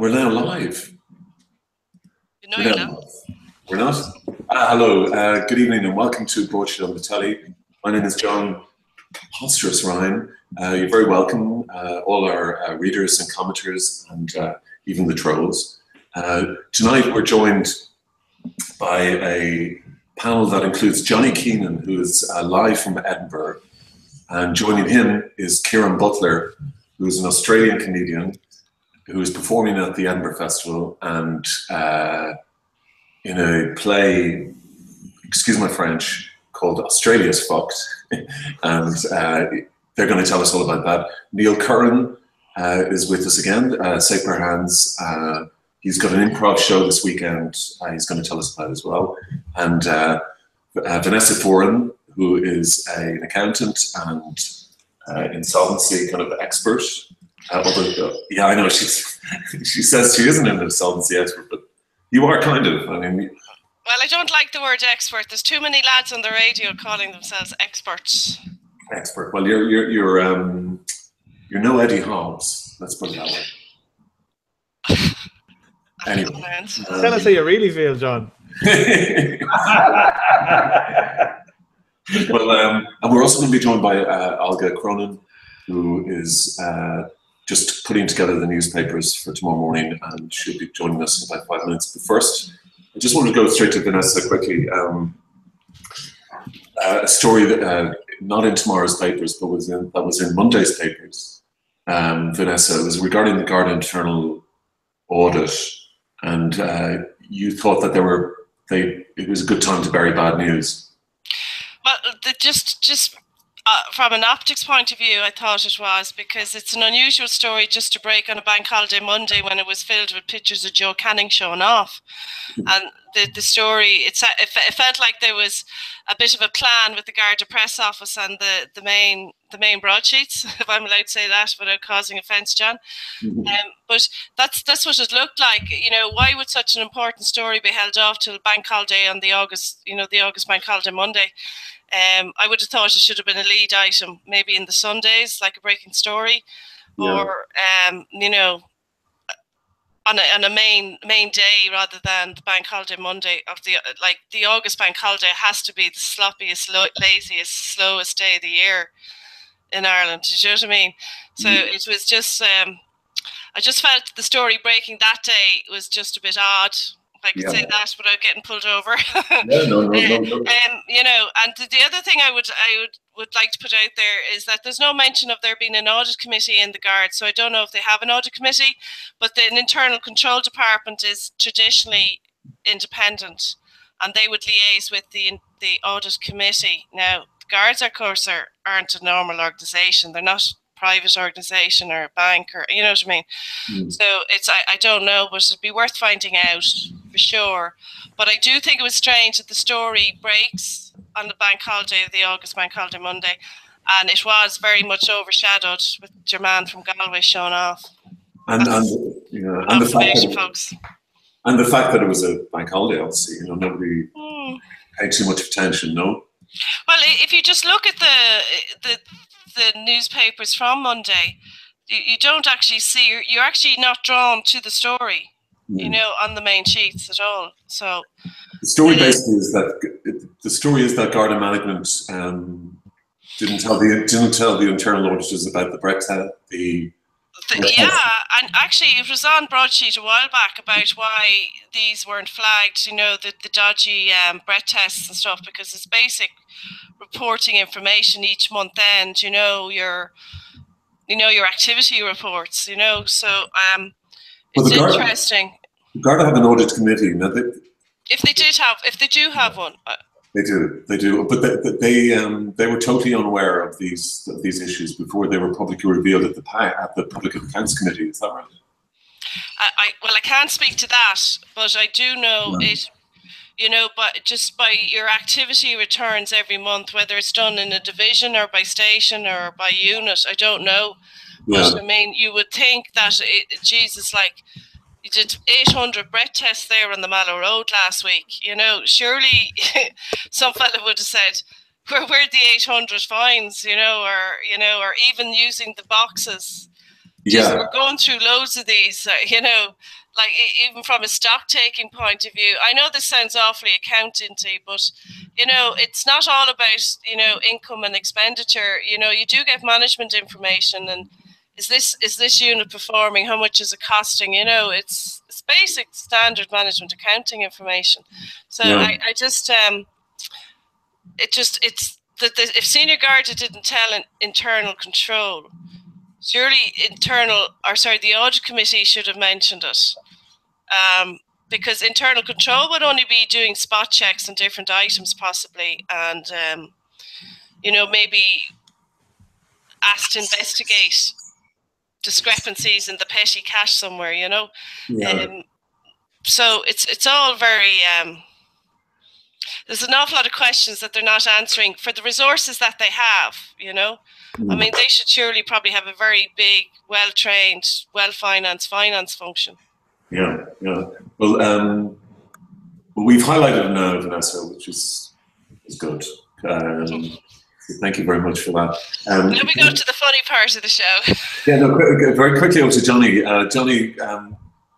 We're now live. No, you're not. We're not? Hello, good evening and welcome to Broadsheet on the Telly. My name is John Posterous Ryan. You're very welcome, all our readers and commenters and even the trolls. Tonight we're joined by a panel that includes Johnny Keenan, who is live from Edinburgh, and joining him is Kieran Butler, who is an Australian comedian who is performing at the Edinburgh Festival and in a play, excuse my French, called Australia's Fucked. And they're going to tell us all about that. Neil Curran is with us again, Safe Pair Hands. He's got an improv show this weekend he's going to tell us about as well. And Vanessa Foran, who is an accountant and insolvency kind of expert. Yeah, I know she says she isn't an insolvency expert, but you are kind of. I mean, well, I don't like the word expert. There's too many lads on the radio calling themselves experts. Expert. Well, you're no Eddie Hobbs. Let's put it that way. Anyway, tell us how you really feel, John. Well, and we're also going to be joined by Olga Cronin, who is just putting together the newspapers for tomorrow morning, and she'll be joining us in about 5 minutes. But first, I just want to go straight to Vanessa quickly. A story that not in tomorrow's papers, but that was in Monday's papers. Vanessa, it was regarding the Garda internal audit, and you thought that it was a good time to bury bad news. Well, just from an optics point of view, I thought it was, because it's an unusual story just to break on a bank holiday Monday when it was filled with pictures of Joe Canning showing off. And the story, it felt like there was a bit of a plan with the Garda press office and the main broadsheets, if I'm allowed to say that without causing offence, John. But that's what it looked like. You know, why would such an important story be held off till bank holiday on the August bank holiday Monday? I would have thought it should have been a lead item, maybe in the Sundays, like a breaking story, or you know, on a main day rather than the bank holiday Monday of the August bank holiday has to be the sloppiest, laziest, slowest day of the year in Ireland. Do you know what I mean? So it was just, I just felt the story breaking that day was just a bit odd. If I could say that without getting pulled over. No. You know, and the other thing I would like to put out there is that there's no mention of there being an audit committee in the Guard. So I don't know if they have an audit committee, but the internal control department is traditionally independent, and they would liaise with the audit committee. Now, the Guards, of course, aren't a normal organisation. They're not private organisation or a bank, or you know what I mean. So it's I don't know, but it'd be worth finding out for sure. But I do think it was strange that the story breaks on the bank holiday of the August bank holiday Monday, and it was very much overshadowed with your man from Galway showing off. And the fact that it was a bank holiday, obviously, you know, nobody paid too much attention. No. Well, if you just look at the newspapers from Monday, you don't actually see, you're actually not drawn to the story, you know, on the main sheets at all. So the story basically is that Garda management didn't tell the internal auditors about the breath test. And actually it was on Broadsheet a while back about why these weren't flagged, you know, the dodgy breath tests and stuff, because it's basic reporting information each month end, you know, your activity reports, you know, so it's interesting. The Garda have an audit committee. Now if they do have one. They do, but they were totally unaware of these issues before they were publicly revealed at the Public Accounts Committee. Is that right? I can't speak to that, but I do know it. You know, but just by your activity returns every month, whether it's done in a division or by station or by unit, I don't know. But I mean, you would think that Jesus, like, you did 800 breath tests there on the Mallow Road last week. You know, surely some fella would have said, where the 800 fines, you know, or even using the boxes Just, we're going through loads of these, you know, like even from a stock taking point of view. I know this sounds awfully accountancy, but you know, it's not all about, you know, income and expenditure. You know, you do get management information, and is this unit performing? How much is it costing? You know, it's basic standard management accounting information. So I just it's that if Senior Garda didn't tell internal control, surely the audit committee should have mentioned it, because internal control would only be doing spot checks on different items possibly, and you know, maybe asked to investigate discrepancies in the petty cash somewhere, you know. So it's all very there's an awful lot of questions that they're not answering for the resources that they have, you know. I mean, they should surely probably have a very big, well-trained, well-financed finance function. Yeah. Well, we've highlighted it now, Vanessa, which is good. Thank you very much for that. Now we go to the funny part of the show. Yeah, no, very quickly over to Johnny. Johnny,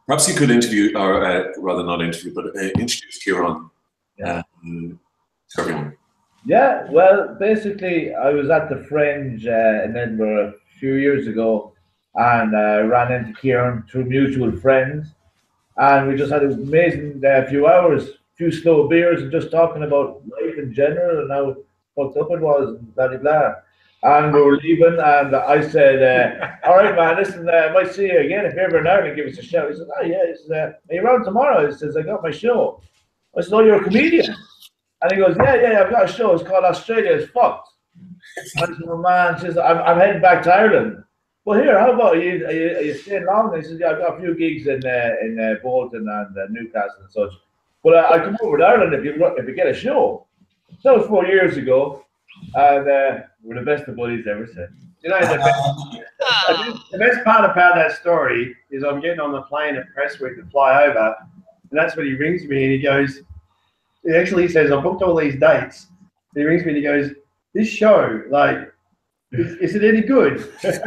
perhaps you could interview, or rather not interview, but introduce Kieran to everyone. Yeah, well, basically, I was at the Fringe in Edinburgh a few years ago, and ran into Kieran through mutual friends, and we just had an amazing few hours, few slow beers, and just talking about life in general and how fucked up it was, and blah, blah, blah. And we were leaving, and I said, all right, man, listen, I might see you again. If you're ever in Ireland, give us a shout. He said, oh, yeah. He says, are you around tomorrow? He says, I got my show. I said, oh, you're a comedian? And he goes, yeah, I've got a show. It's called Australia is Fucked. I said, oh, man, says, I'm heading back to Ireland. Well, here, how about are you staying long? He says, yeah, I've got a few gigs in Bolton and Newcastle and such. But I come over to Ireland if you get a show. So that was 4 years ago, and we're the best of buddies ever since. You know, the best part about that story is I'm getting on the plane at press week to fly over, and that's when he rings me and he goes, he says, I booked all these dates. He rings me and he goes, this show, like, is it any good? And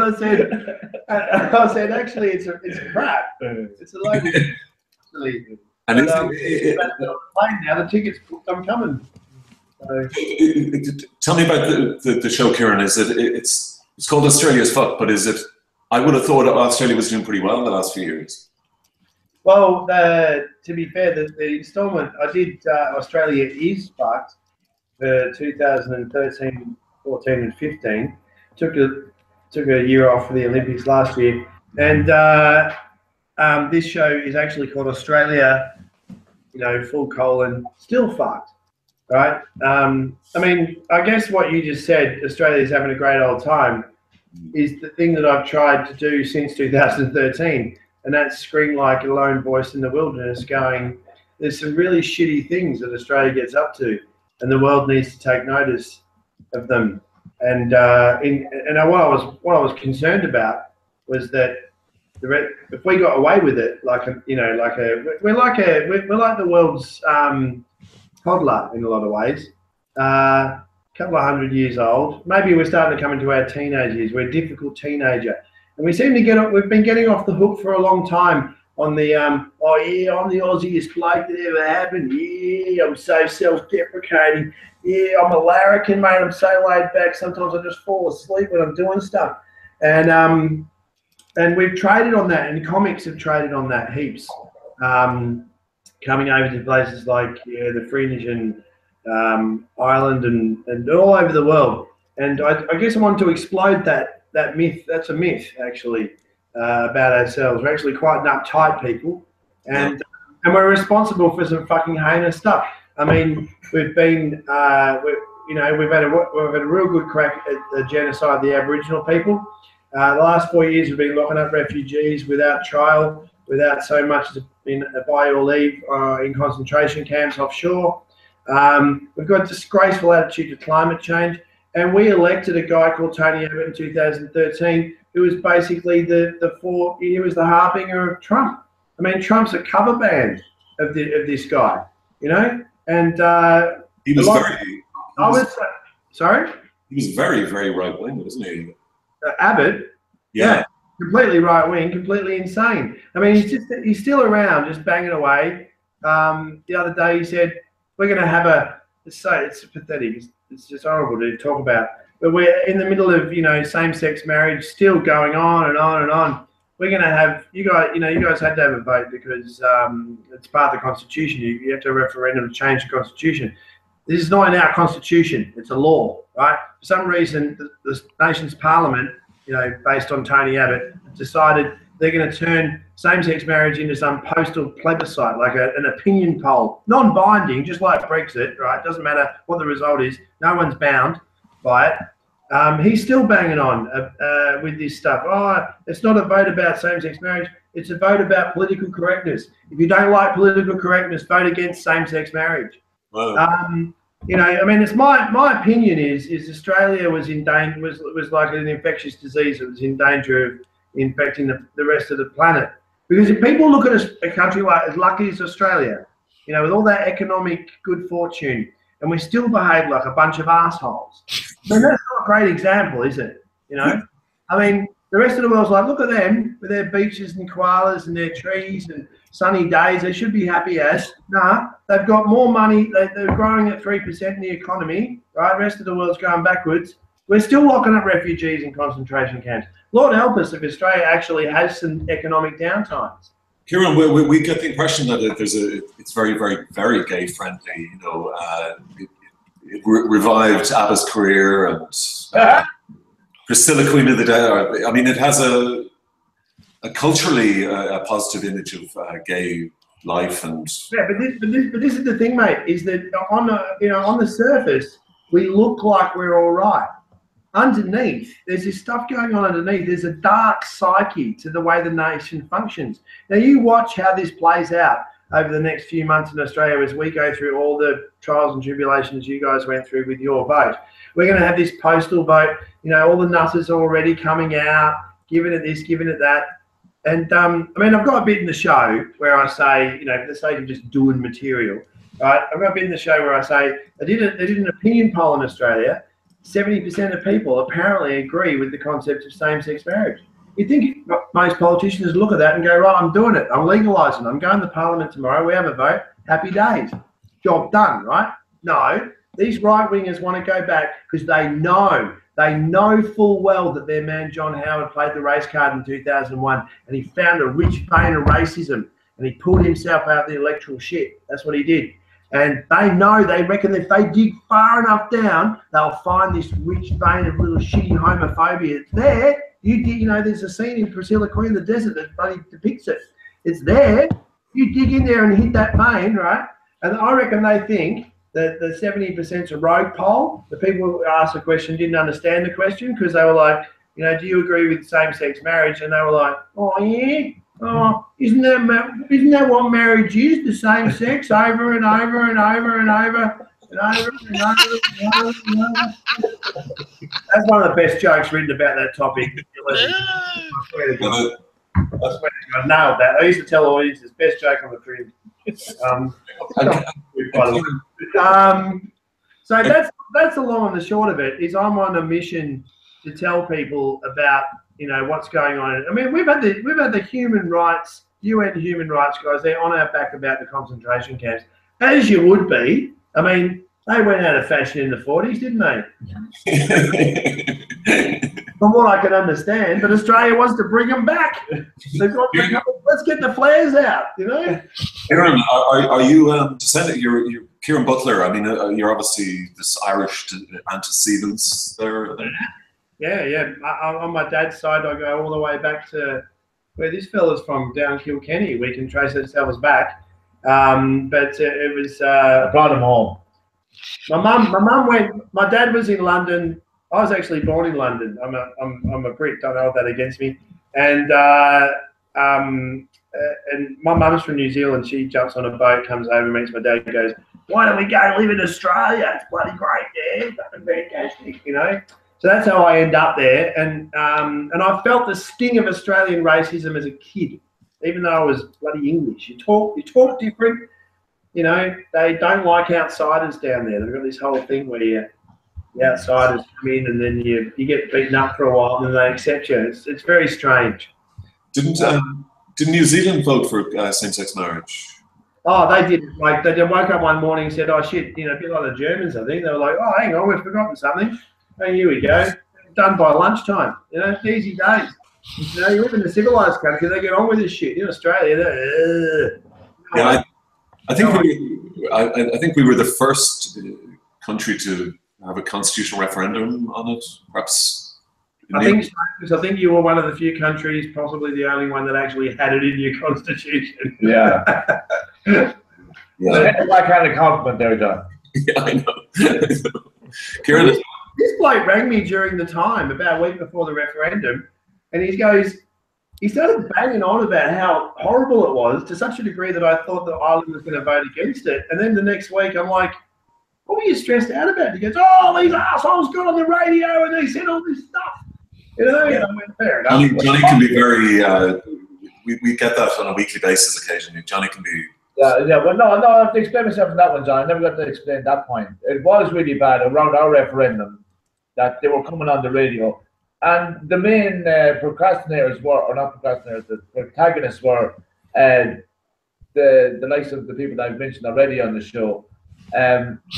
I said, actually, it's crap. It's a load of and now the tickets booked, I'm coming. So. Tell me about the show, Kieran. Is it's called Australia is Fucked, but is it? I would have thought Australia was doing pretty well in the last few years. Well, to be fair, the instalment I did, Australia is Fucked, for 2013, 14, and 15. Took a year off for the Olympics last year, and this show is actually called Australia, still fucked, right? I mean, I guess what you just said, Australia is having a great old time, is the thing that I've tried to do since 2013, and that's scream like a lone voice in the wilderness going, there's some really shitty things that Australia gets up to, and the world needs to take notice of them. And what I was concerned about was that if we got away with it, we're like the world's toddler in a lot of ways. Couple of 100 years old. Maybe we're starting to come into our teenage years. We're a difficult teenager, and we seem to we've been getting off the hook for a long time on the oh yeah, I'm the Aussiest bloke that ever happened. Yeah, I'm so self-deprecating. Yeah, I'm a larrikin, mate. I'm so laid back. Sometimes I just fall asleep when I'm doing stuff, and we've traded on that, and comics have traded on that heaps. Coming over to places like the Fringe and Ireland and all over the world, and I guess I wanted to explode that myth. That's a myth, actually, about ourselves. We're actually quite an uptight people, and we're responsible for some fucking heinous stuff. I mean, we've had a real good crack at the genocide of the Aboriginal people. The last 4 years, we've been locking up refugees without trial, without so much as buy or leave in concentration camps offshore. We've got a disgraceful attitude to climate change, and we elected a guy called Tony Abbott in 2013, who was basically he was the harbinger of Trump. I mean, Trump's a cover band of this guy, and he was very. Sorry. He was very, very right wing, wasn't he? Abbott, Yeah. completely right wing, completely insane. I mean, he's still around, just banging away. The other day he said, "We're going to have it's pathetic. It's just horrible to talk about. But we're in the middle of same-sex marriage still going on and on and on. We're going to have you guys had to have a vote because it's part of the Constitution. You have to have a referendum to change the Constitution. This is not in our Constitution. It's a law, right? For some reason, the nation's Parliament, based on Tony Abbott, decided they're going to turn same-sex marriage into some postal plebiscite, like an opinion poll, non-binding, just like Brexit, right? Doesn't matter what the result is. No one's bound by it. He's still banging on with this stuff. Oh, it's not a vote about same-sex marriage. It's a vote about political correctness. If you don't like political correctness, vote against same-sex marriage. Wow. It's my opinion is Australia was in danger, was like an infectious disease that was in danger of infecting the rest of the planet. Because if people look at a country like as lucky as Australia, with all that economic good fortune, and we still behave like a bunch of assholes, that's not a great example, is it? The rest of the world's like, look at them with their beaches and koalas and their trees and sunny days. They should be happy as. Nah, they've got more money. They're growing at 3% in the economy, right? The rest of the world's going backwards. We're still locking up refugees in concentration camps. Lord help us if Australia actually has some economic downtimes. Kieran, we get the impression that it's very, very, very gay friendly. It revived Abba's career and Priscilla, Queen of the Day. I mean, it has a culturally a positive image of gay life and. Yeah, but this is the thing, mate. Is that on the surface we look like we're all right. Underneath, there's this stuff going on underneath. There's a dark psyche to the way the nation functions. Now, you watch how this plays out over the next few months in Australia as we go through all the trials and tribulations you guys went through with your vote. We're going to have this postal vote. All the nutters are already coming out, giving it this, giving it that. And, I've got a bit in the show where I say, for the sake of just doing material, right? I've got a bit in the show where I say they did an opinion poll in Australia. 70% of people apparently agree with the concept of same-sex marriage. You'd think most politicians look at that and go, right, I'm doing it. I'm legalising. I'm going to Parliament tomorrow. We have a vote. Happy days. Job done, right? No, these right-wingers want to go back because they know full well that their man John Howard played the race card in 2001 and he found a rich vein of racism and he pulled himself out of the electoral shit. That's what he did. And they reckon if they dig far enough down, they'll find this rich vein of little shitty homophobia. It's there. There's a scene in Priscilla, Queen of the Desert that bloody depicts it. It's there. You dig in there and hit that vein, right? And I reckon they think that the 70% is a rogue poll. The people who asked the question didn't understand the question because they were like, do you agree with same-sex marriage? And they were like, oh, yeah. Oh, isn't that what marriage is? The same sex over and over and over and over and over and over and over and over. That's one of the best jokes written about that topic. I swear to God. I nailed that. I used to tell audiences best joke on the print. So that's the long and the short of it. Is I'm on a mission to tell people about what's going on. I mean, we've had the human rights, UN human rights guys. They're on our back about the concentration camps, as you would be. I mean, they went out of fashion in the 40s, didn't they? From what I can understand, but Australia wants to bring them back. Let's get the flares out, Kieran, are you descendant? You're Kieran Butler. I mean, you're obviously this Irish antecedents there. Yeah. On my dad's side, I go all the way back to where this fella's from, down Kilkenny. We can trace ourselves back. But it was. I brought him home. My mum went. My dad was in London. I was actually born in London. I'm a Brit. Don't hold that against me. And my mum's from New Zealand. She jumps on a boat, comes over, meets my dad, goes, "Why don't we go live in Australia? It's bloody great there. Fucking fantastic, So that's how I end up there, and I felt the sting of Australian racism as a kid, even though I was bloody English. You talk different, they don't like outsiders down there. They've got this whole thing where the outsiders come in, and then you get beaten up for a while, and then they accept you. It's very strange. Didn't New Zealand vote for same-sex marriage? Oh, they did. Like they woke up one morning and said, "Oh shit," a bit like the Germans. I think they were like, "Oh, hang on, we've forgotten something." And here we go, done by lunchtime. Easy days. You live in a civilized country, they get on with this shit. In Australia, yeah, I think we were the first country to have a constitutional referendum on it. Perhaps. I think so, because I think you were one of the few countries, possibly the only one that actually had it in your constitution. Yeah. Yeah. That kind of compliment there, John. Yeah, I know. Kieran, this bloke rang me during the time, about a week before the referendum, and he started banging on about how horrible it was, to such a degree that I thought that Ireland was going to vote against it. And then the next week, I'm like, what were you stressed out about? He goes, "Oh, these assholes got on the radio and they said all this stuff." And I went, fair enough. Johnny can be very, we get that on a weekly basis occasionally. Johnny can be... Yeah, well, no, I have to explain myself on that one, John. I never got to explain that point. It was really bad around our referendum that they were coming on the radio. And the main procrastinators were, or not procrastinators, the protagonists were the likes of the people that I've mentioned already on the show.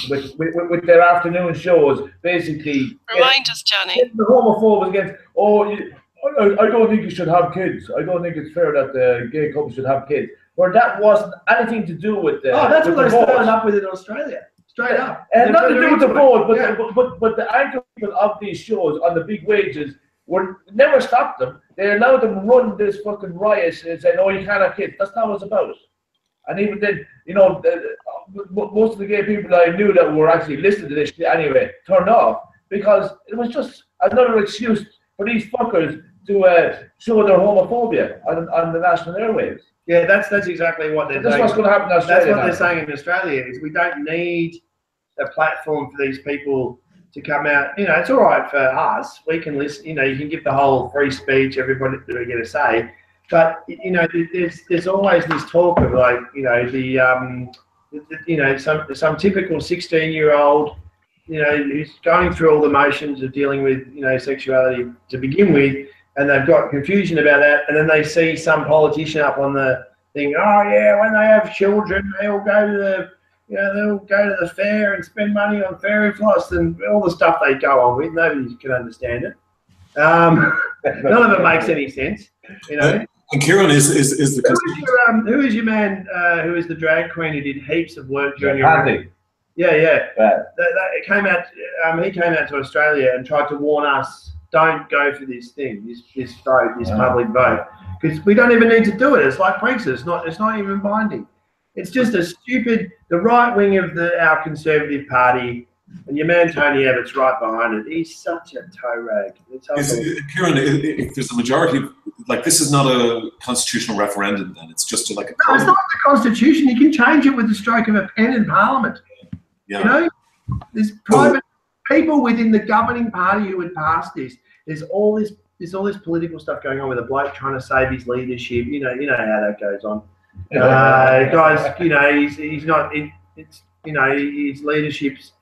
With their afternoon shows, basically. Remind us, Johnny. The homophobes against, I don't think you should have kids. I don't think it's fair that the gay couple should have kids. Where that wasn't anything to do with the. That's with what the they vote. started up with in Australia. Straight up. And nothing to do with the vote, but, yeah. but the anchor people of these shows on the big wages never stopped them. They allowed them to run this fucking riot and say, "No, you can't have kids." That's not what it's about. And even then, most of the gay people I knew that were actually listening to this shit anyway turned off because it was just another excuse for these fuckers to show their homophobia on the national airwaves. Yeah, that's exactly what they're doing. That's what's going to happen in Australia. That's what they're saying in Australia is we don't need a platform for these people to come out. It's all right for us. We can listen. You can give the whole free speech. Everybody get a say. But there's always this talk of like some typical 16-year-old who's going through all the motions of dealing with sexuality to begin with, and they've got confusion about that, and then they see some politician up on the thing. Oh yeah, when they have children, they'll go to the fair and spend money on fairy floss and all the stuff they go on with. Nobody can understand it. None of it makes any sense. And Kieran is the... Who is your man who is the drag queen who did heaps of work during your... Andy. Yeah. It came out. He came out to Australia and tried to warn us: don't go for this thing, this vote, this public vote, because we don't even need to do it. It's like Brexit. It's not even binding. It's just a stupid. The right wing of our Conservative Party, and your man Tony Abbott's right behind it. He's such a toe rag. Kieran, if there's a majority, like this is not a constitutional referendum, then it's just like a... No, it's not the Constitution. You can change it with the stroke of a pen in Parliament. Yeah. There's private people within the governing party who would pass this. There's all this political stuff going on with a bloke trying to save his leadership. You know how that goes on. Guys, he's not. His leadership's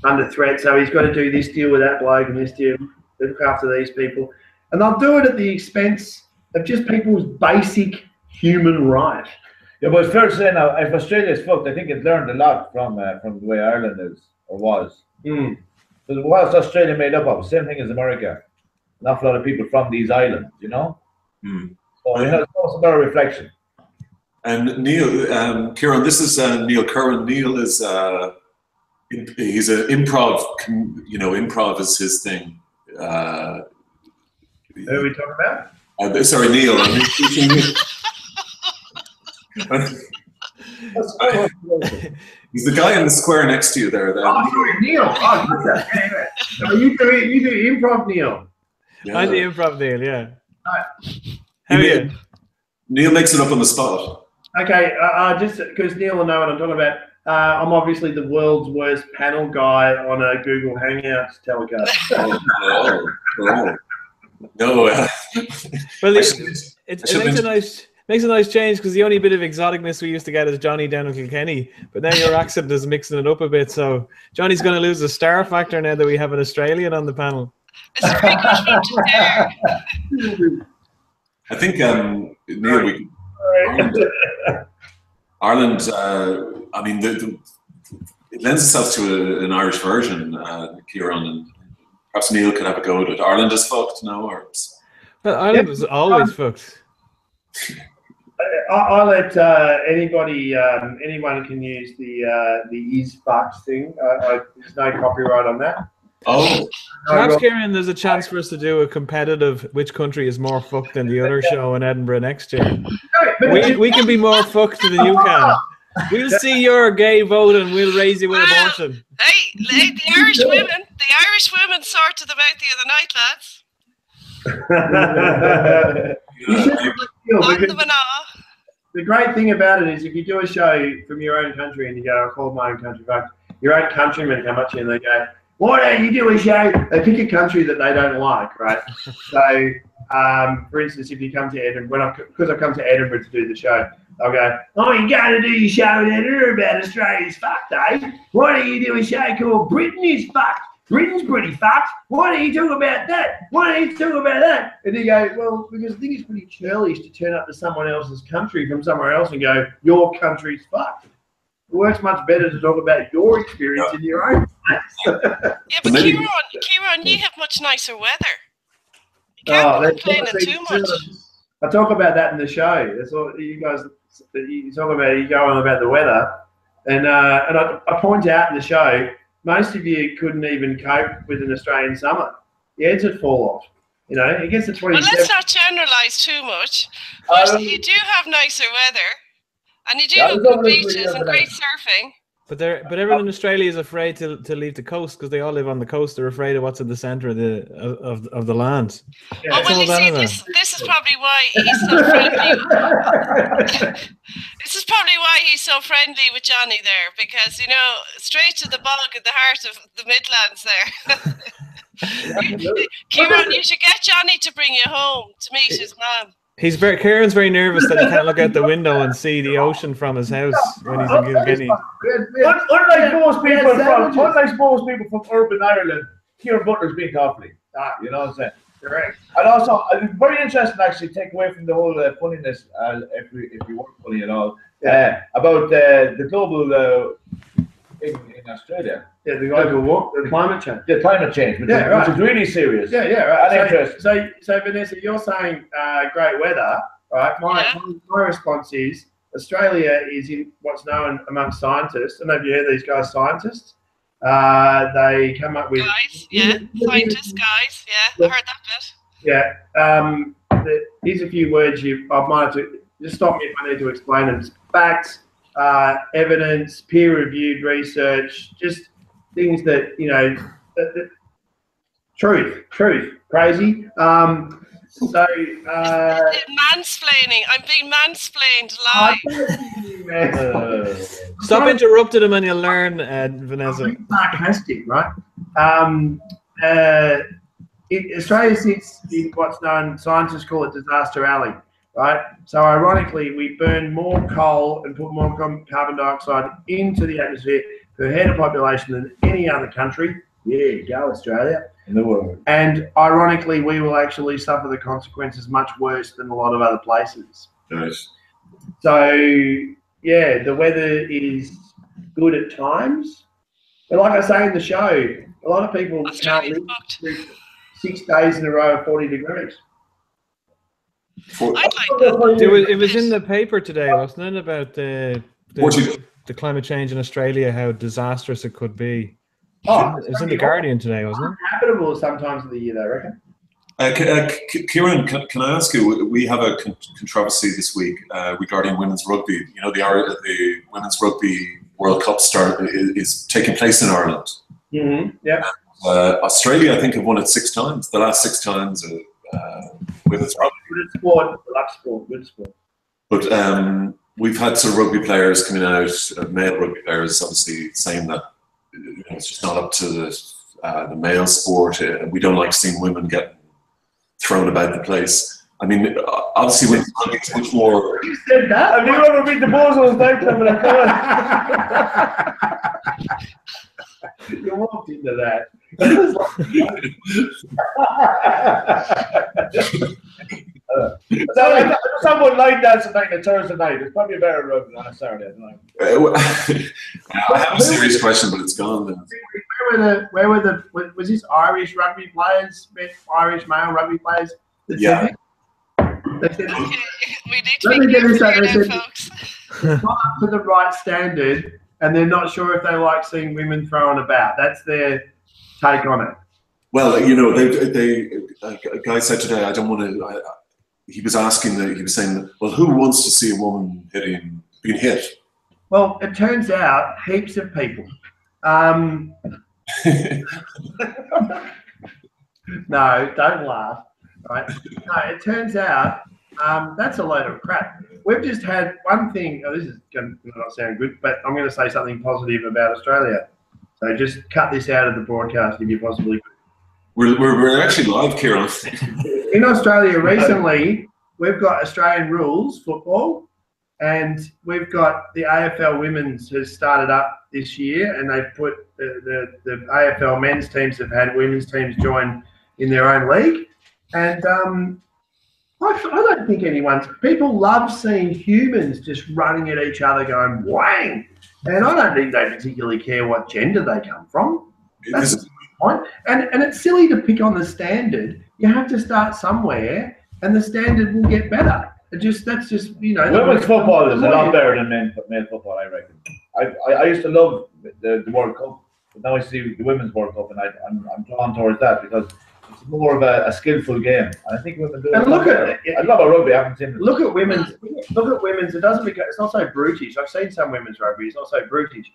under threat, so he's got to do this deal with that bloke and this deal, look after these people, and they'll do it at the expense of just people's basic human right. Yeah, but it's fair to say now, if Australia's fucked, I think it learned a lot from the way Ireland is or was. Mm. Because what's Australia made up of? Same thing as America. An awful lot of people from these islands, Mm. So it's about a reflection. And Neil, Kieran, this is Neil Curran. Neil is he's an improv. Improv is his thing. Who are we talking about? Sorry, Neil. He's the guy in the square next to you there. Oh, sorry, Neil. Oh, so you do improv, Neil. Yeah. I'm the improv Neil, yeah. Right. How are you? Neil makes it up on the spot. Okay, just because Neil will know what I'm talking about, I'm obviously the world's worst panel guy on a Google Hangouts telecast. No. Well, it makes Makes a nice change because the only bit of exoticness we used to get is Johnny down in Kilkenny, but now your accent is mixing it up a bit. So Johnny's going to lose the star factor now that we have an Australian on the panel. It's very good for him to dare. I think, Neil, Ireland, I mean, it lends itself to an Irish version, Kieran, and perhaps Neil could have a go at it. Ireland is fucked, no? Or... Well, Ireland was always fucked. I let anybody, anyone can use the is fucked thing. There's no copyright on that. Oh. Perhaps, Kieran, there's a chance for us to do a competitive which country is more fucked than the other show in Edinburgh next year. We can be more fucked than you can. We'll see your gay vote and we'll raise you with abortion. Hey, the Irish women sorted them out the other night, lads. The great thing about it is if you do a show from your own country and you go, I call my own country back, your own countrymen come up to you and they go, why don't you do a show? They pick a country that they don't like, right? So, for instance, if you come to Edinburgh, because I come to Edinburgh to do the show, I'll go, oh, you're going to do your show in Edinburgh about Australia's fucked, eh? Why don't you do a show called Britain is fucked? Britain's pretty fucked. Why don't you talk about that? Why don't you talk about that? And you go, well, because I think it's pretty churlish to turn up to someone else's country from somewhere else and go, your country's fucked. It works much better to talk about your experience in your own place. Yeah, but Kieran, you have much nicer weather. You can't complain too much. I talk about that in the show. That's all you guys. You talk about. You go on about the weather, and I point out in the show. Most of you couldn't even cope with an Australian summer. Your heads would fall off. You know, it gets to 27. Well, let's not generalise too much. But you do have nicer weather, and you do have good beaches and great surfing. But everyone in Australia is afraid to leave the coast because they all live on the coast. They're afraid of what's in the centre of the land. Yeah. Oh, well, you see, this is probably why he's so friendly. This is probably why he's so friendly with Johnny there, because, you know, straight to the bog at the heart of the Midlands there. Kieran, you should get Johnny to bring you home to meet his mum. Kieran's very nervous that he can't look out the window and see the ocean from his house when he's in Kilkenny. Unlike most people from urban Ireland, Kieran Butler's being awfully. You know what I'm saying? Correct. And also, it's very interesting actually, take away from the whole funniness, if we weren't funny at all, about the global in Australia. Yeah, the global climate change. The climate change, which is really serious. Yeah, right. So Vanessa, you're saying great weather, right? My response is Australia is in what's known amongst scientists. I don't know if you heard these guys, scientists. They come up with scientists, guys. Yeah, I heard that bit. Yeah. Here's a few words I might have to just stop me if I need to explain them. Facts, evidence, peer-reviewed research, just things that, you know, truth, crazy. Mansplaining. I'm being mansplained live. Stop interrupting him and you'll learn, Vanessa. I'm sarcastic, right? Australia sits in what's known, scientists call it disaster alley, right? So ironically, we burn more coal and put more carbon dioxide into the atmosphere per head of population than any other country. Yeah, go Australia. In the world. And ironically, we will actually suffer the consequences much worse than a lot of other places. Nice. So, yeah, the weather is good at times. But like I say in the show, a lot of people can't live through 6 days in a row of 40 degrees. I'd like that. It was in the paper today, wasn't it, about the climate change in Australia, how disastrous it could be. It was in the Guardian today, wasn't it? Habitable sometimes of the year, I reckon. Kieran, can I ask you? We have a controversy this week regarding women's rugby. You know, the women's rugby World Cup is taking place in Ireland. Mm-hmm. Yeah. Australia, I think, have won it 6 times. The last 6 times, women's rugby. Good sport. But we've had some rugby players coming out, male rugby players, obviously saying that it's just not up to the male sport. We don't like seeing women get thrown about the place. I mean, obviously, when it's much more. You said that. Have you ever been to Bozo's nightclub in a car? You walked into that. Someone like that's a night, a Thursday night. It's probably better than on a Saturday night. I have a serious question, but it's gone now. Was this Irish rugby players, Irish male rugby players? Yeah. They said, Okay, we need to let be me get this careful out. here They now, said, folks. it's not up to the right standard, and they're not sure if they like seeing women thrown about. That's their take on it. Well, you know, a guy said today, I don't want to. He was saying, well, who wants to see a woman being hit? Well, it turns out heaps of people. No, don't laugh. Right? No, it turns out that's a load of crap. We've just had one thing. Oh, this is going to not sound good, but I'm going to say something positive about Australia. So just cut this out of the broadcast if you possibly could. We're actually live, Kieran. In Australia recently, we've got Australian rules football, and we've got the AFL Women's has started up this year, and they've put the AFL men's teams have had women's teams join in their own league. And I don't think people love seeing humans just running at each other going whang, and I don't think they particularly care what gender they come from. That's the point. And it's silly to pick on the standard. You have to start somewhere, and the standard will get better. That's just Women's football is a lot better than male football, I reckon. I used to love the World Cup, but now I see the Women's World Cup, and I'm drawn towards that because it's more of a skillful game. And I think women do it. And look at it. I love a rugby. I haven't seen it. Look at women's. It doesn't become. It's not so brutish. I've seen some women's rugby. It's not so brutish.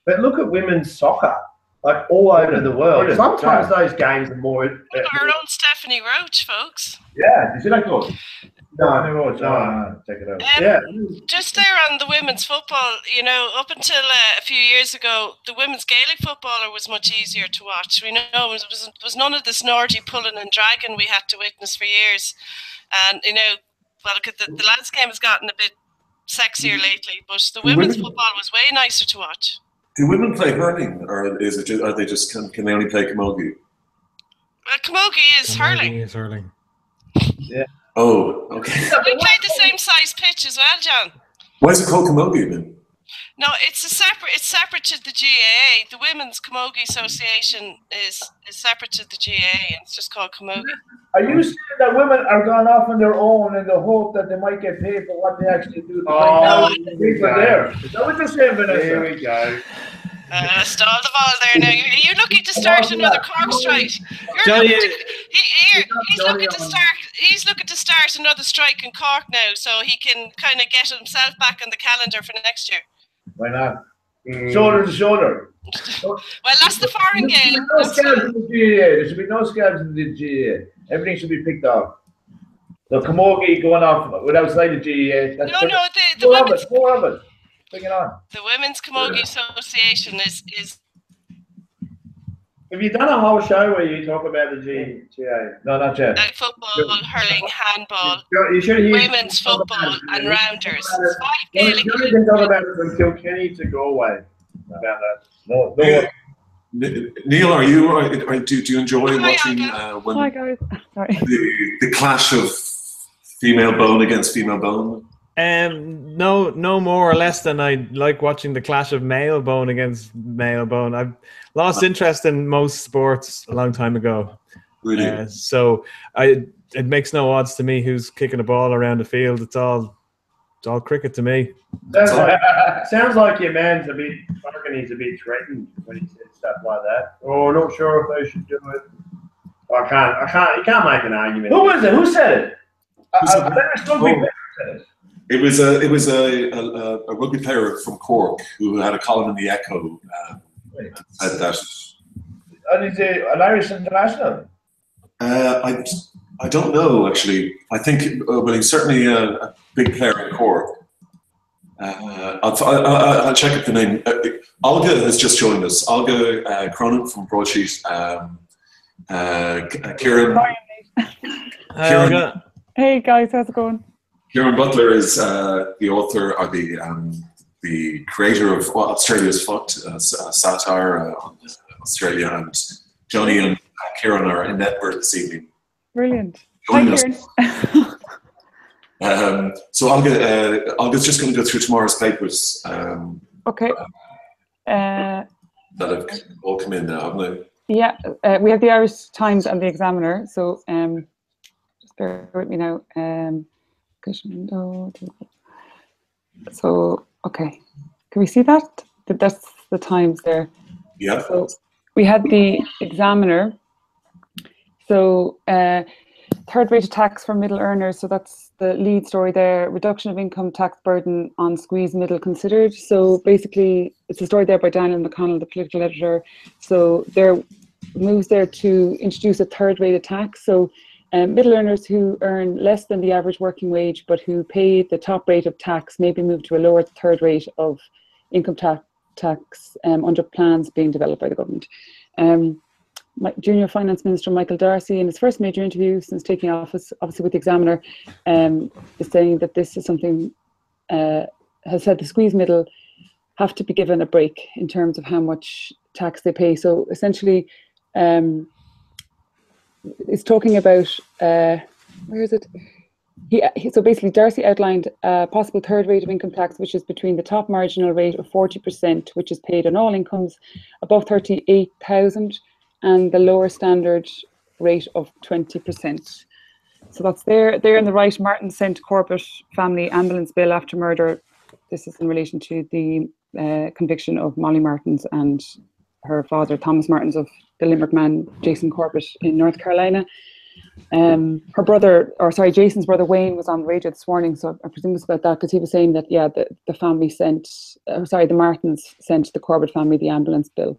But look at women's soccer, like all over the world. Sometimes those games are more. Our own Stephanie Roach, folks. Yeah, did you like those? No. Check it out. Yeah. Just there on the women's football, up until a few years ago, the women's Gaelic footballer was much easier to watch. We know it was none of the snorty pulling and dragging we had to witness for years. And, the lads' game has gotten a bit sexier lately, but the women's football was way nicer to watch. Do women play hurling, or are they just can they only play camogie? Well, camogie is hurling. Is hurling. Yeah. Oh, okay. We played the same size pitch as well, John. Why is it called camogie then? No, it's separate to the GAA. The Women's Camogie Association is separate to the GAA, and it's just called camogie. Are you saying that women are going off on their own in the hope that they might get paid for what they actually do? Oh, there. Is that what you're saying, Vanessa? Here we go. Stall the ball there now. You're looking to start another Cork strike. He's looking to start another strike in Cork now, so he can kind of get himself back on the calendar for next year. Why not? Shoulder to shoulder. Well, that's the foreign game. No scabs in the GAA. There should be no scabs in the GAA. Everything should be picked off. The camogie going off outside the GAA. The women's. More of it. Bring it on. The Women's Camogie Association is. Have you done a whole show where you talk about the GAA? No, not yet. Football, hurling, handball, You should hear women's football, and rounders. It's 5 Gaelic. You can talk about it from Kilkenny to Galway. About that. No. Neil, do you enjoy watching when Hi guys. Sorry. the clash of female bone against female bone? No more or less than I like watching the clash of male bone against male bone. I've lost interest in most sports a long time ago. Really? So it makes no odds to me who's kicking the ball around the field. It's all cricket to me. Sounds like your man's a bit. I reckon he's a bit threatened when he says stuff like that. Oh, not sure if they should do it. I can't. You can't make an argument. Who was it? Who said it? It was a rugby player from Cork who had a column in the Echo. Said that. And is it an Irish international? I don't know actually. I think he's certainly a big player in Cork. I'll check up the name. Olga has just joined us. Olga Cronin from Broadsheet. Kieran. Hi, Olga. Hey guys, how's it going? Kieran Butler is the author or the creator of Australia's Fucked, satire on Australia, and Johnny and Kieran are in Edinburgh this evening. Brilliant. Hi, Kieran. So Olga's just going to go through tomorrow's papers. Okay. That have all come in now, haven't they? Yeah, we have the Irish Times and the Examiner. So just bear with me now. So okay, can we see that? That's the Times there. Yeah. So we had the Examiner. So third-rate tax for middle earners. So that's the lead story there. Reduction of income tax burden on squeezed middle considered. So basically, it's a story there by Daniel McConnell, the political editor. So there moves there to introduce a third-rate tax. So middle earners who earn less than the average working wage, but who pay the top rate of tax, may be moved to a lower third rate of income tax under plans being developed by the government. Junior Finance Minister Michael Darcy, in his first major interview since taking office, obviously with the Examiner, is saying that this is something, has said the squeeze middle have to be given a break in terms of how much tax they pay. So essentially, it's talking about, where is it? So basically, Darcy outlined a possible third rate of income tax, which is between the top marginal rate of 40%, which is paid on all incomes above 38,000, and the lower standard rate of 20%. So that's there in the right. Martin sent Corbett family ambulance bill after murder. This is in relation to the conviction of Molly Martins and her father, Thomas Martins, of the Limerick man, Jason Corbett, in North Carolina. Her brother, or sorry, Jason's brother Wayne, was on the radio this morning, so I presume it's about that, because he was saying that, yeah, the family sent, the Martins sent the Corbett family the ambulance bill.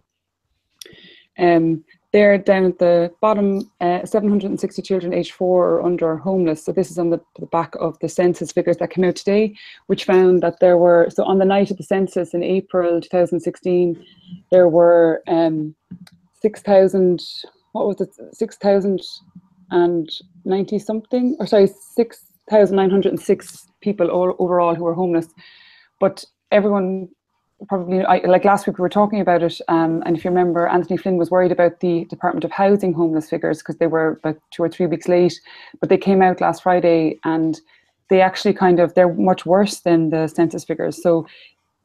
There down at the bottom, 760 children aged 4 or under are homeless. So this is on the back of the census figures that came out today, which found that there were, so on the night of the census in April 2016, there were 6,090 something, or sorry, 6,906 people overall who were homeless. But everyone, probably, like last week we were talking about it, and if you remember, Anthony Flynn was worried about the Department of Housing homeless figures because they were about 2 or 3 weeks late, but they came out last Friday and they actually they're much worse than the census figures. So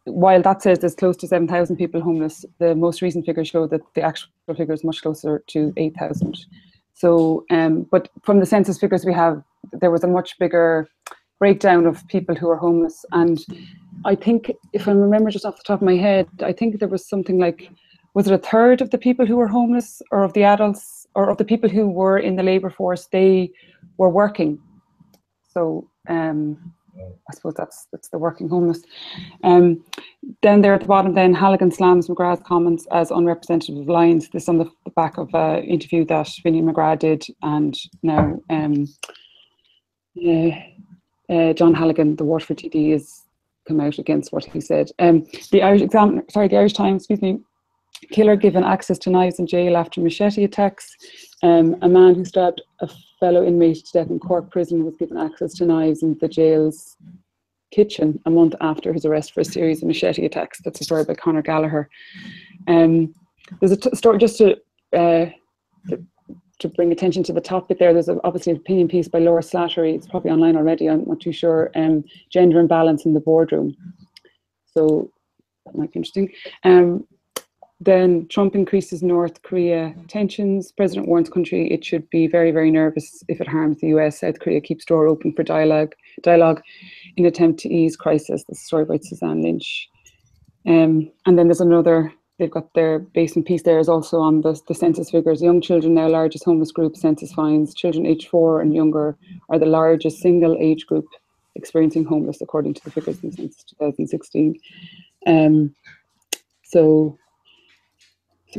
while that says there's close to 7,000 people homeless, the most recent figures show that the actual figure is much closer to 8,000. So, but from the census figures we have, there was a much bigger breakdown of people who are homeless. And I think, if I remember just off the top of my head, I think there was something like, was it a third of the people who were homeless, or of the adults, or of the people who were in the labour force, they were working. So I suppose that's the working homeless. Then there at the bottom, then Halligan slams McGrath's comments as unrepresentative of Lions. This on the back of an interview that Vinnie McGrath did, and now John Halligan, the Waterford TD, has come out against what he said. The Irish Times, killer given access to knives in jail after machete attacks. A man who stabbed a fellow inmate to death in Cork prison was given access to knives in the jail's kitchen a month after his arrest for a series of machete attacks. That's a story by Conor Gallagher. There's a story, just to bring attention to the top bit there, there's obviously an opinion piece by Laura Slattery. It's probably online already, I'm not too sure. Gender imbalance in the boardroom. So that might be interesting. Then Trump increases North Korea tensions. President warns country it should be very, very nervous if it harms the US. South Korea keeps door open for dialogue in attempt to ease crisis. This is a story by Suzanne Lynch. And then there's another, they've got their basement piece there is also on the census figures. Young children now largest homeless group, census finds. Children aged 4 and younger are the largest single age group experiencing homeless, according to the figures in the census 2016. So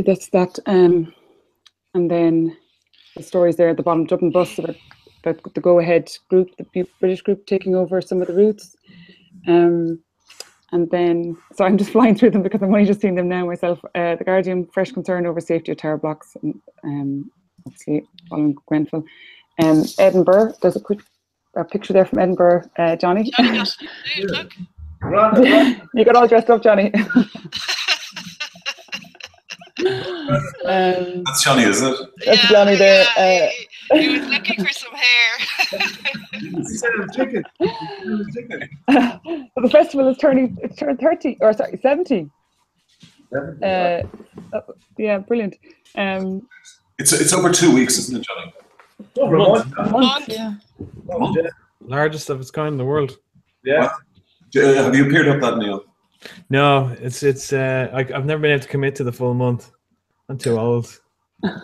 that's that. And then the stories there at the bottom, Dublin Bus, about the Go Ahead group, the British group taking over some of the routes. And then, so I'm just flying through them because I'm only just seeing them now myself. The Guardian, fresh concern over safety of tower blocks, obviously following Grenfell. Edinburgh, there's a quick a picture there from Edinburgh, Johnny. Johnny got it. Look. You got all dressed up, Johnny. That's Johnny, isn't it? That's Johnny there. Yeah, he was looking for some hair. He said it was chicken. The festival is turned 30, or sorry, 70. Yeah, brilliant. It's over 2 weeks, isn't it, Johnny? Over a month. Yeah. A month? Largest of its kind in the world. Yeah. Have you appeared up that, Neil? No, it's I've never been able to commit to the full month. I'm too old.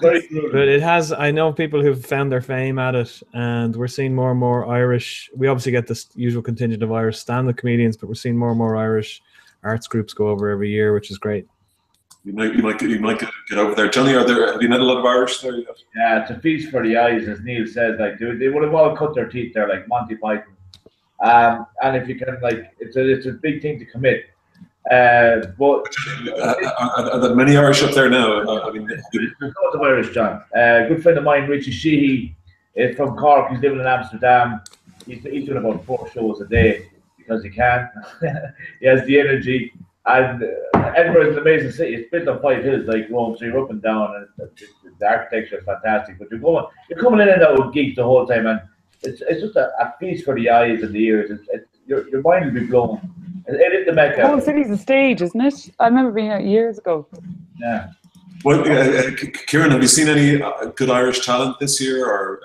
Very good. But it has. I know people who've found their fame at it, and we're seeing more and more Irish. We obviously get this usual contingent of Irish stand-up comedians, but we're seeing more and more Irish arts groups go over every year, which is great. You might get over there, Johnny. Have you met a lot of Irish there yet? Yeah, it's a feast for the eyes, as Neil says. Like they would have all cut their teeth there, like Monty Python. And if you can, like, it's a big thing to commit. But are there many Irish up there now? I mean, there's lots of Irish, John. A good friend of mine, Richie Sheehy, is from Cork. He's living in Amsterdam. He's doing about 4 shows a day because he can. He has the energy. And Edinburgh is an amazing city. It's built on 5 hills like Rome, so you're up and down, and the architecture is fantastic. But you're coming in and out with gigs the whole time, and it's just a feast for the eyes and the ears. Your mind will be blown. It is the Mecca. The whole city's a stage, isn't it? I remember being out years ago. Yeah. Well, Kieran, have you seen any good Irish talent this year? Or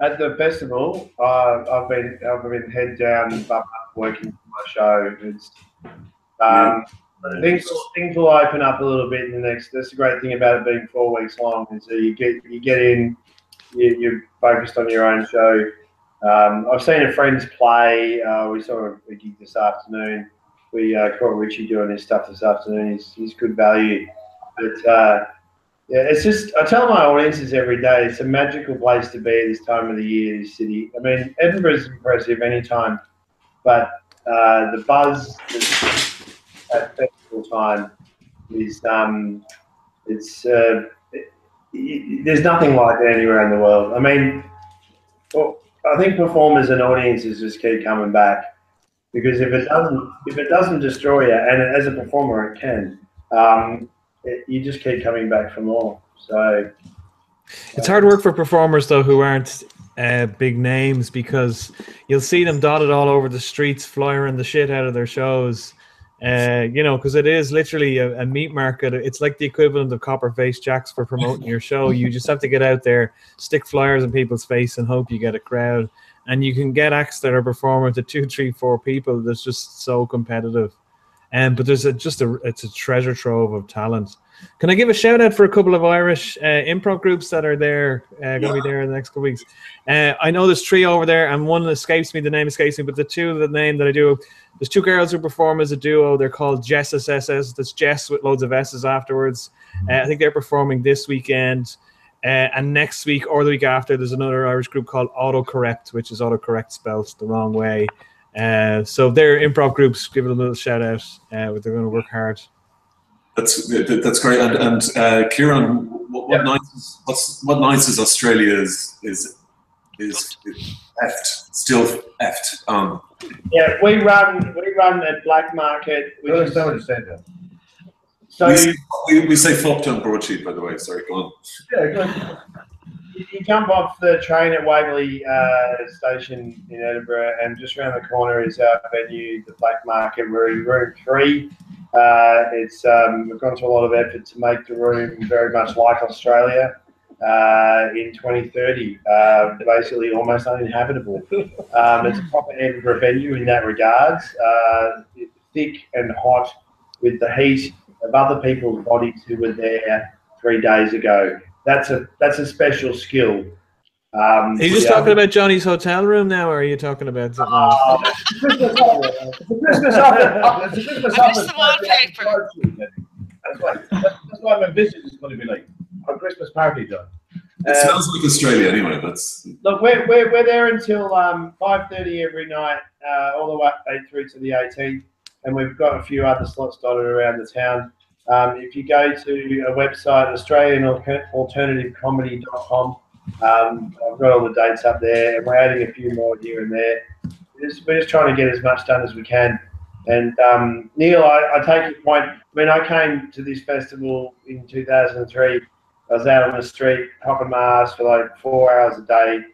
at the festival, I've been head down, up, working for my show. It's things will open up a little bit in the next. That's the great thing about it being 4 weeks long is that you get in, you're focused on your own show. I've seen a friend's play. We saw a gig this afternoon. We caught Richie doing his stuff this afternoon. He's good value. But yeah, it's just, I tell my audiences every day, it's a magical place to be at this time of the year, this city. I mean, Edinburgh is impressive anytime, but the buzz at festival time is, there's nothing like it anywhere in the world. I mean, I think performers and audiences just keep coming back because if it doesn't destroy you, and as a performer it can, you just keep coming back for more. So it's hard work for performers though who aren't big names because you'll see them dotted all over the streets, flyering the shit out of their shows. You know, because it is literally a meat market. It's like the equivalent of Copperface Jacks for promoting your show. You just have to get out there, stick flyers in people's face, and hope you get a crowd. And you can get acts that are performing to 2, 3, 4 people. That's just so competitive. But there's it's a treasure trove of talent. Can I give a shout out for a couple of Irish improv groups that are there, going to be there in the next couple of weeks? I know there's 3 over there, and one escapes me, the name escapes me, but the name that I do, there's 2 girls who perform as a duo. They're called Jess SS. That's Jess with loads of S's afterwards. I think they're performing this weekend. And next week or the week after, there's another Irish group called Autocorrect, which is autocorrect spelled the wrong way. So they're improv groups. Give it a little shout out. They're going to work hard. That's great. And Kieran, what nights is Australia is effed, still effed? Yeah, we run at Black Market. So we say flopped on Broadsheet, by the way. Sorry, go on. Yeah, good. You jump off the train at Waverley Station in Edinburgh, and just around the corner is our venue, the Black Market. We're in room 3. We've gone to a lot of effort to make the room very much like Australia in 2030, basically almost uninhabitable. It's a proper Edinburgh venue in that regards, thick and hot with the heat of other people's bodies who were there 3 days ago. That's a special skill. Are you just talking about Johnny's hotel room now, or are you talking about something else? It's a Christmas office. It's a Christmas office. The wallpaper. That's what my visit is going to be like. Our Christmas party done. It smells like Australia anyway. Look, we're there until 5:30 every night, all the way through to the 18th, and we've got a few other slots dotted around the town. If you go to a website, AustralianAlternativeComedy.com, I've got all the dates up there, and we're adding a few more here and there. We're just trying to get as much done as we can. And Neil, I take your point. I mean, I came to this festival in 2003. I was out on the street, hopping my ass for like 4 hours a day.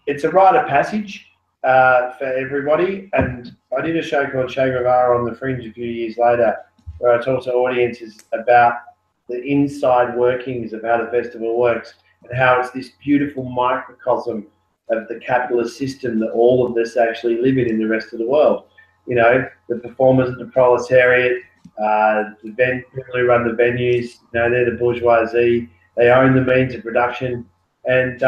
It's a rite of passage for everybody. And I did a show called Che Guevara on the Fringe a few years later, where I talked to audiences about the inside workings of how the festival works and how it's this beautiful microcosm of the capitalist system that all of us actually live in the rest of the world. You know, the performers of the proletariat, the people who run the venues, you know, they're the bourgeoisie. They own the means of production, and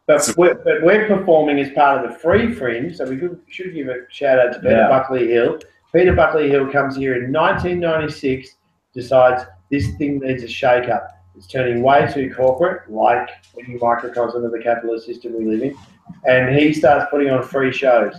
but we're performing as part of the free fringe. So we should give a shout out to Peter Buckley Hill. Peter Buckley Hill comes here in 1996, decides this thing needs a shake up. It's turning way too corporate, like any microcosm of the capitalist system we live in, and he starts putting on free shows.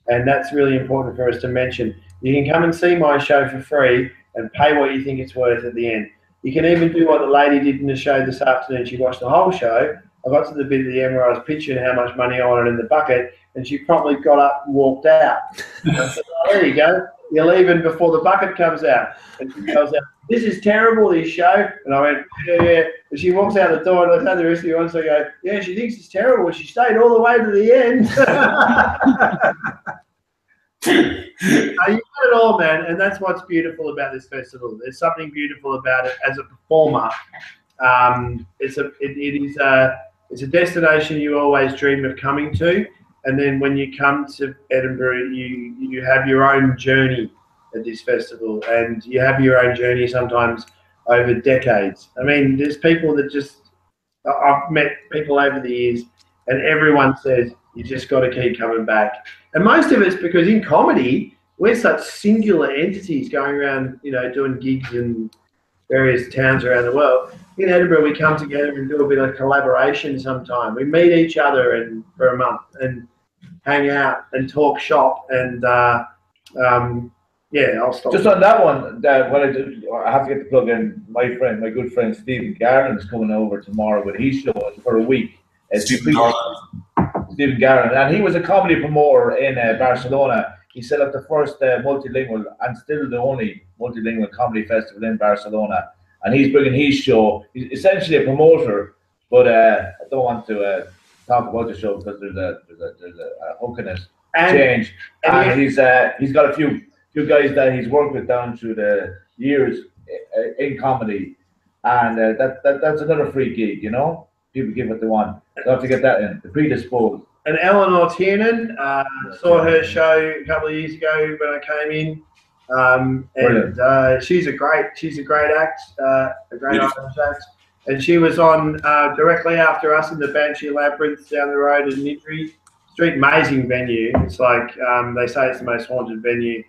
And that's really important for us to mention. You can come and see my show for free and pay what you think it's worth at the end. You can even do what the lady did in the show this afternoon. She watched the whole show. I got to the bit at the end where I was pitching how much money I wanted in the bucket, and she promptly got up and walked out. I said, oh, there you go. You're leaving before the bucket comes out. And she goes out, this is terrible, this show. And I went, yeah. And she walks out the door, and I tell the rest of the audience, I go, yeah, she thinks it's terrible. She stayed all the way to the end. You got it all, man, and that's what's beautiful about this festival. There's something beautiful about it as a performer. It's a destination you always dream of coming to, and then when you come to Edinburgh, you have your own journey at this festival, and you have your own journey sometimes over decades. I mean, there's people that I've met people over the years, and everyone says you just got to keep coming back. And most of it's because in comedy, we're such singular entities going around, you know, doing gigs in various towns around the world. In Edinburgh, we come together and do a bit of collaboration sometime. We meet each other for a month and hang out and talk shop. And yeah, I'll stop. Just on that one, what I have to get the plug in. My good friend Stephen Garland's coming over tomorrow with his show for a week. Stephen Garland, and he was a comedy promoter in Barcelona. He set up the first multilingual and still the only multilingual comedy festival in Barcelona. And he's bringing his show. He's essentially a promoter, but I don't want to talk about the show because there's a hook in it. And he's got a few guys that he's worked with down through the years in comedy, and that's another free gig, you know. People give what they want. So I have to get that in. The predisposed. And Eleanor Tiernan, saw her show a couple of years ago when I came in, and she's a great act, a great Irish act. And she was on directly after us in the Banshee Labyrinth down the road in Nidri Street. Amazing venue. It's like they say it's the most haunted venue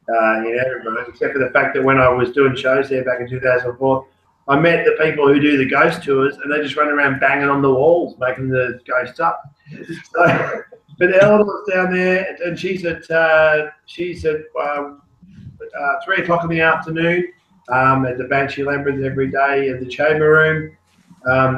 in Edinburgh, except for the fact that when I was doing shows there back in 2004. I met the people who do the ghost tours, and they just run around banging on the walls, making the ghosts up. So, but Eleanor's down there, and she's at 3 o'clock in the afternoon at the Banshee Labyrinth every day at the Chamber Room.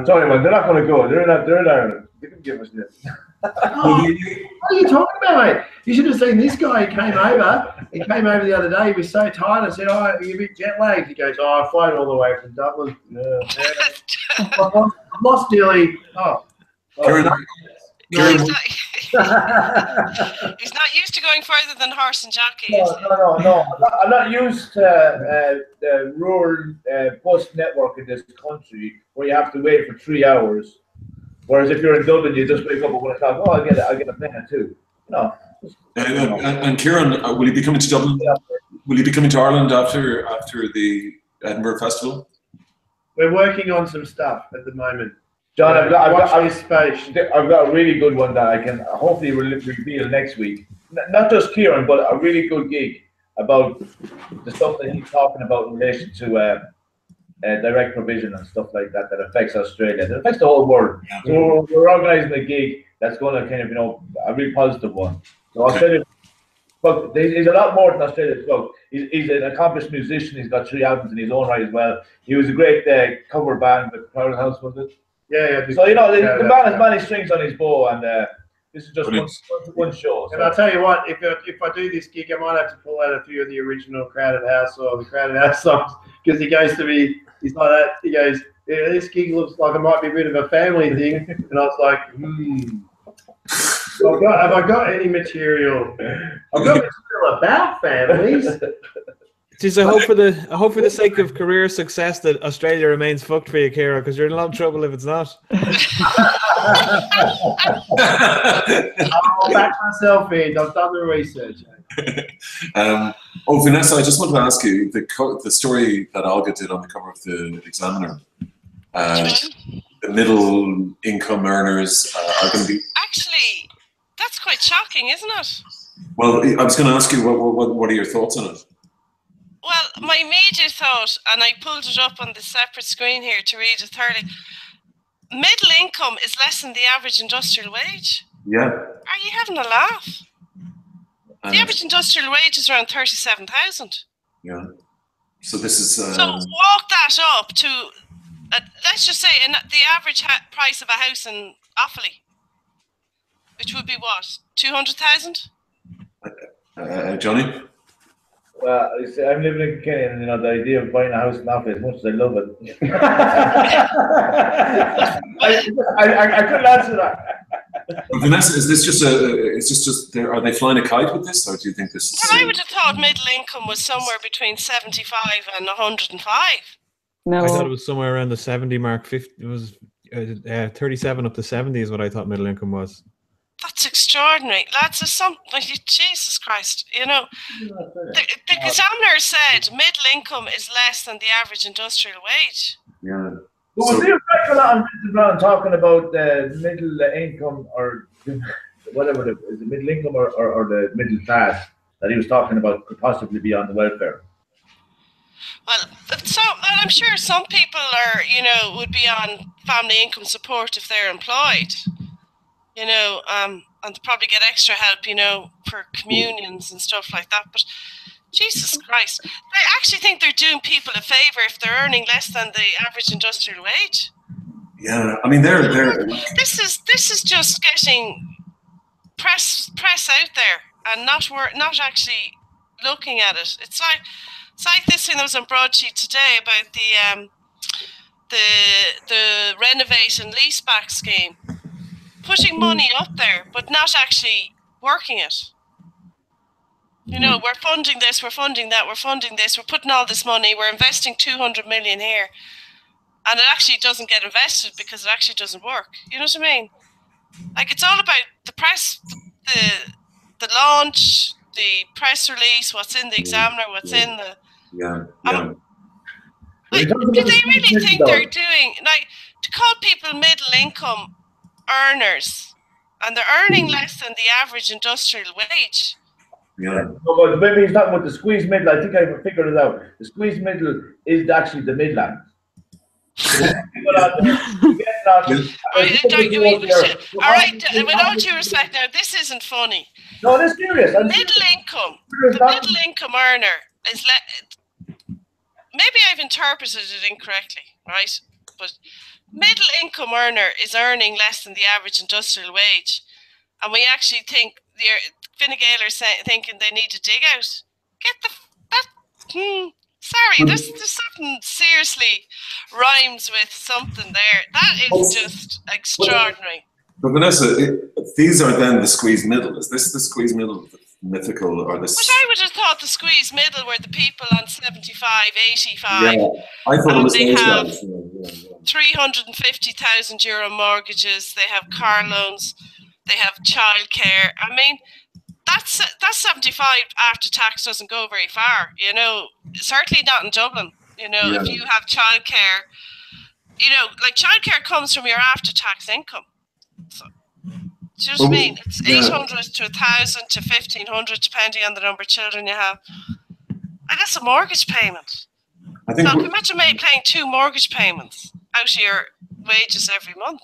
Sorry, man, they're not going to go. They're in Ireland. They can give us this. Oh, what are you talking about, mate? You should have seen this guy. He came over. He came over the other day. He was so tired. I said, "Oh, are you a bit jet lagged?" He goes, "Oh, I flown all the way from Dublin. I've lost nearly." He's not used to going further than horse and jockey. No. I'm not used to the rural bus network in this country where you have to wait for 3 hours. Whereas if you're in Dublin, you just wake up at 1 o'clock. Oh, I'll get a plane at 2. No. And Kieran, will you be coming to Dublin? Will you be coming to Ireland after the Edinburgh Festival? We're working on some stuff at the moment. John, I've got a really good one that I can hopefully reveal next week. Not just Kieran, but a really good gig about the stuff that he's talking about in relation to direct provision and stuff like that affects Australia, that affects the whole world. So we're organising a gig that's going to kind of, a really positive one. So Australia, but he's a lot more than Australia's folk. He's an accomplished musician. He's got 3 albums in his own right as well. He was a great cover band with Crowded House, was it? Yeah. So the man has many strings on his bow, and this is just one show. And I'll tell you what, if I do this gig, I might have to pull out a few of the original Crowded House or the Crowded House songs, because he goes to me, he's like that. He goes, yeah, this gig looks like it might be a bit of a family thing, and I was like, have I got any material? I've got material about families. Jeez, I hope for the sake of career success that Australia remains fucked for you, Ciara, because you're in a lot of trouble if it's not. I'll back myself in. I've done the research. Vanessa, I just wanted to ask you the story that Olga did on the cover of the Examiner. The middle income earners are going to be. Actually, that's quite shocking, isn't it? Well, I was going to ask you what are your thoughts on it? Well, my immediate thought, and I pulled it up on the separate screen here to read it thoroughly. Middle income is less than the average industrial wage. Yeah. Are you having a laugh? The average industrial wage is around 37,000. Yeah. So this is. So walk that up to, let's just say, the average price of a house in Offaly, which would be what, 200,000? Johnny. Well, I'm living in Kilkenny, and the idea of buying a house in Offaly, as much as I love it, I couldn't answer that. Vanessa, is this just are they flying a kite with this, or do you think this is? Well, I would have thought middle income was somewhere between 75 and 105. No, I thought it was somewhere around the 70 mark. 50. It was 37 up to 70 is what I thought middle income was. That's extraordinary, lads. There's Jesus Christ, the Examiner said middle income is less than the average industrial wage. Yeah. Well, we were a lot on talking about the middle income, or whatever is the middle income or the middle class that he was talking about could possibly be on the welfare. Well, I'm sure some people are, would be on family income support if they're employed. And they probably get extra help, for communions and stuff like that. But Jesus Christ, I actually think they're doing people a favour if they're earning less than the average industrial wage. Yeah, I mean they're. This is just getting press out there and not actually looking at it. It's like this thing that was on Broadsheet today about the renovate and leaseback scheme. Putting money up there, but not actually working it. We're funding this, we're funding that, we're funding this, we're putting all this money, we're investing 200 million here, and it actually doesn't get invested because it actually doesn't work. You know what I mean? Like, it's all about the press, the launch, the press release, what's in the Examiner, what's in the... Yeah. Like, do they really think they're doing... Like, to call people middle income earners, and they're earning less than the average industrial wage. Yeah. No, but maybe he's talking about the squeeze middle. I think I figured it out. The squeeze middle is actually the Midland. All right, with all due respect, now this isn't funny. No, it's serious. The middle income earner is maybe I've interpreted it incorrectly, right? But middle income earner is earning less than the average industrial wage, and we actually think Fine Gael are thinking they need to dig out. Sorry, there's something seriously rhymes with something there. That is just extraordinary. But Vanessa, these are then the squeeze middle. Is this the squeeze middle, mythical, or this? But I would have thought the squeeze middle were the people on 75, 85. Yeah, I thought it was they those have guys. Yeah. 350,000 euro mortgages. They have car loans. They have childcare. I mean, that's 75 after tax doesn't go very far. Certainly not in Dublin. If you have childcare, like childcare comes from your after tax income. So, do you know what I mean? It's 800 to 1,000 to 1,500, depending on the number of children you have. And that's a mortgage payment. I think imagine paying 2 mortgage payments out of your wages every month.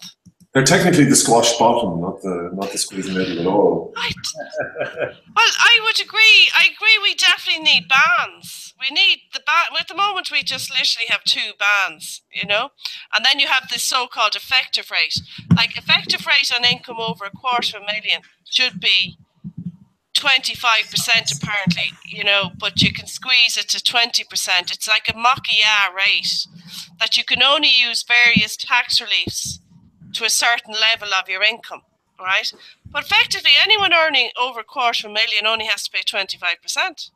They're technically the squash bottom, not the squeeze middle at all. Well, I would agree. I agree. We definitely need bands. We need the band. At the moment, we just literally have 2 bands, you know, and then you have this so-called effective rate. Like effective rate on income over $250,000 should be 25% apparently, you know, but you can squeeze it to 20%. It's like a Machia rate that you can only use various tax reliefs to a certain level of your income, right? But effectively, anyone earning over $250,000 only has to pay 25%.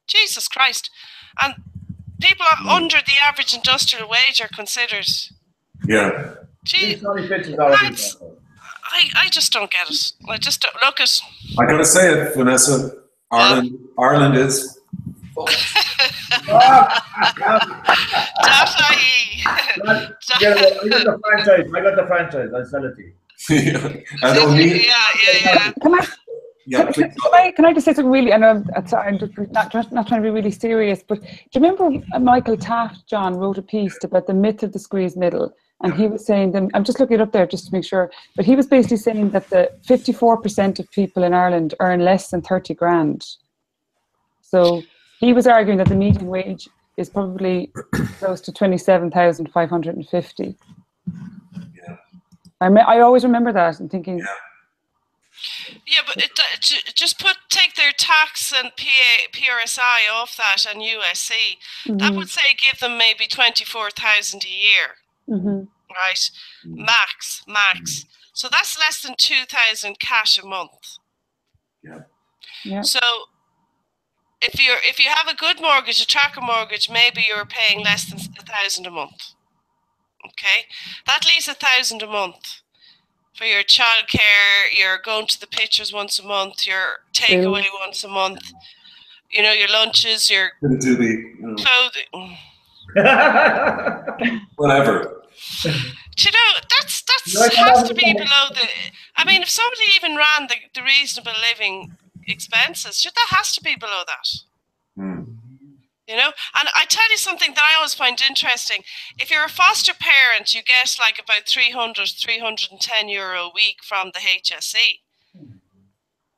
Jesus Christ. And people under the average industrial wage are considered. Yeah. Gee, I just don't get it. I just don't look at. I gotta say it, Vanessa. Ireland is. I got the franchise. I'll sell it to you. Can I just say something really? And I'm just not trying to be really serious, but do you remember Michael Taft, John, wrote a piece about the myth of the squeeze middle? And he was saying, I'm just looking it up there just to make sure, but he was basically saying that the 54% of people in Ireland earn less than 30 grand. So he was arguing that the median wage is probably close to 27,550. Yeah. I always remember that and thinking. Yeah, but just take their tax and PRSI off that and USC. That would say give them maybe 24,000 a year. Right, max. So that's less than 2,000 cash a month. Yeah. So if you have a good mortgage, a tracker mortgage, maybe you're paying less than 1,000 a month. Okay, that leaves 1,000 a month for your childcare. You're going to the pictures once a month. Your takeaway once a month. You know, your lunches, your clothing. Whatever. Do you know, that's has to be below the. I mean, if somebody even ran the reasonable living expenses, that has to be below that. You know, and I tell you something that I always find interesting. If you're a foster parent, you get like about 310 euro a week from the HSE.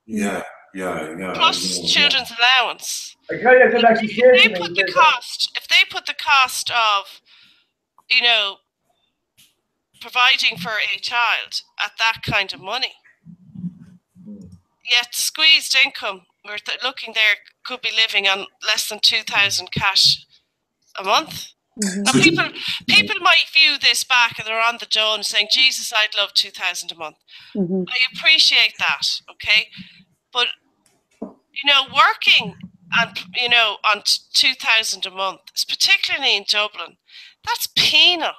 Yeah. Plus children's allowance. If they put the cost of, you know, providing for a child at that kind of money, yet squeezed income, we're looking there, could be living on less than 2,000 cash a month. Now people might view this back and they're on the dole and saying, Jesus, I'd love 2,000 a month. I appreciate that, okay? But, you know, working and, you know, on 2,000 a month, particularly in Dublin, that's penal.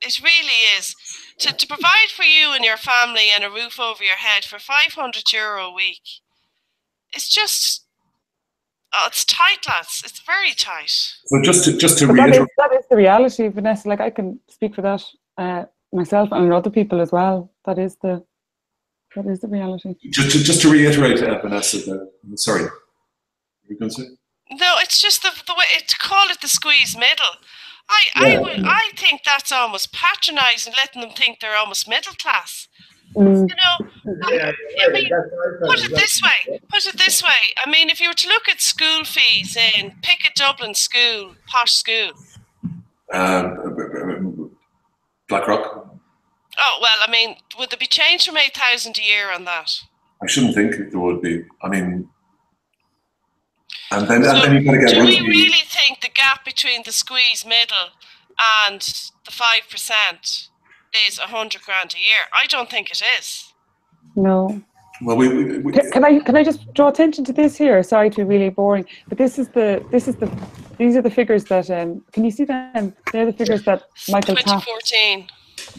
It really is. To provide for you and your family and a roof over your head for 500 euro a week, it's just, it's tight, lads. It's very tight. So just to reiterate, that is the reality, Vanessa. Like, I can speak for that myself and other people as well. That is the reality. Just to reiterate, Vanessa. Sorry, you were going to say? No, it's just the way to call it the squeeze middle. I think that's almost patronising, letting them think they're almost middle class. You know, I mean, put it this way. I mean, if you were to look at school fees pick a Dublin school, posh school. Blackrock. Oh, well, I mean, would there be change from 8,000 a year on that? I shouldn't think there would be. I mean, and then you've got to get. Do we really think the gap between the squeeze middle and the 5% is 100 grand a year? I don't think it is. No. Well, can I just draw attention to this here? Sorry to be really boring, but these are the figures that can you see them? They're the figures that Michael Taft. 2014.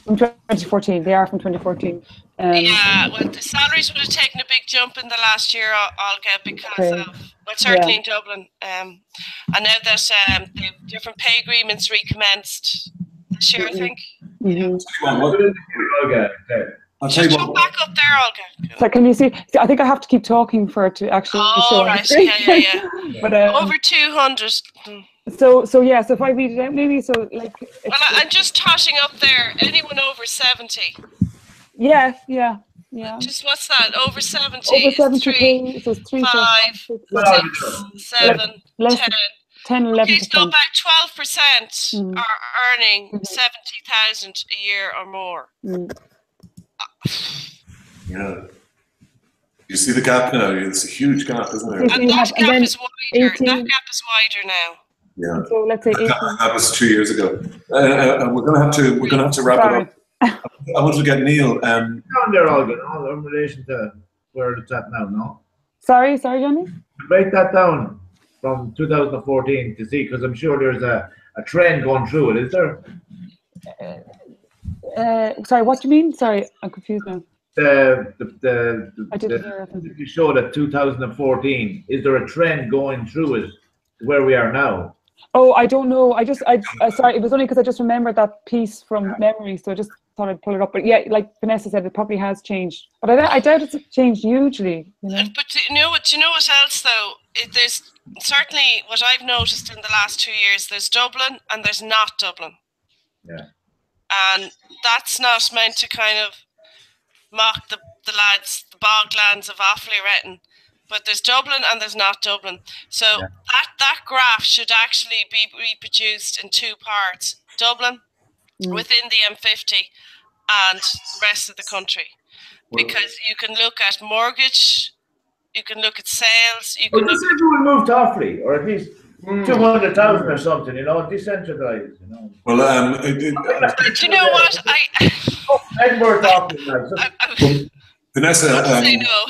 From 2014, they are from 2014. Yeah, well, the salaries would have taken a big jump in the last year, Olga, because of, well, certainly in Dublin. And now that the different pay agreements recommenced this year, I think. I'll tell you what. Back up there, Olga. So can you see? I think I have to keep talking for it to actually show. Right. Yeah. But over 200. So yeah, so if I read it out maybe, so like... Well, I'm just totting up there. Anyone over 70? Yeah. Just what's that? Over 70 Over is 70 3, so it's 3, 5, 6, Well, 6, 7, less 10. 10, 11%. Okay, so about 12% are earning Mhm. 70,000 a year or more. Yeah. You see the gap now? It's a huge gap, isn't there? Yes. And that gap is wider. 18. That gap is wider now. Yeah. So let's say 18. That was 2 years ago. We're gonna have to wrap it up. I want to get Neil. Down there, all in relation to where it's at now, no? Sorry, Johnny? Break that down from 2014 to see, because I'm sure there's a trend going through it, is there? Sorry, what do you mean? Sorry, I'm confused now. I didn't hear it. You showed at 2014. Is there a trend going through it to where we are now? Oh, I don't know. Sorry, it was only because I just remembered that piece from memory, so I just thought I'd pull it up. But yeah, like Vanessa said, it probably has changed. But I doubt it's changed hugely, you know. But do you know what else though? There's certainly what I've noticed in the last 2 years. There's Dublin and there's not Dublin. Yeah. And that's not meant to kind of mock the lads, the boglands of Offaly Retton. But there's Dublin and there's not Dublin. So that graph should actually be reproduced in 2 parts. Dublin within the M50 and the rest of the country. Because you can look at mortgage, you can look at sales, you can look at... everyone moved to Offaly, or at least 200,000 or something, you know, decentralised, you know. Well, do you know what? Edinburgh Offaly, Vanessa, say no.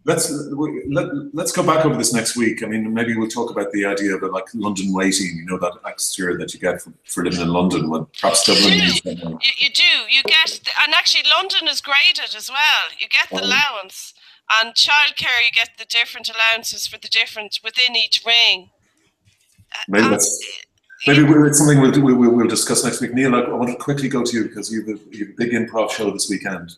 let's go back over this next week. I mean, maybe we'll talk about the idea of like London waiting. You know, that extra that you get for living in London, when perhaps Dublin. You do. You get, and actually London is graded as well. You get the allowance, and childcare you get the different allowances for the different within each ring. Maybe it's something we'll discuss next week. Neil, I want to quickly go to you because you have a big improv show this weekend.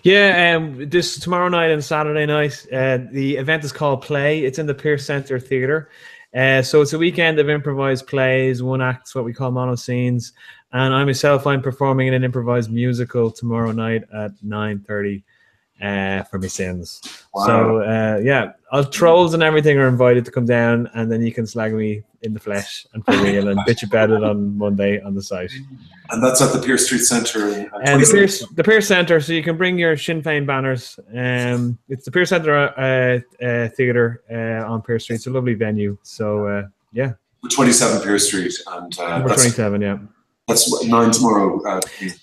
Yeah, this tomorrow night and Saturday night. The event is called Play. It's in the Pearce Centre Theatre. So it's a weekend of improvised plays, one acts, what we call monoscenes. And I'm performing in an improvised musical tomorrow night at 9:30 for my sins. Wow. So all trolls and everything are invited to come down, and then you can slag me in the flesh and for real and bitch about it on Monday on the site. And that's at the Pearce Street Centre. And the Pearce Centre, so you can bring your Sinn Féin banners. It's the Pearce Centre Theatre on Pearce Street. It's a lovely venue. So, 27 Pearce Street. And number 27, yeah. That's 9 tomorrow.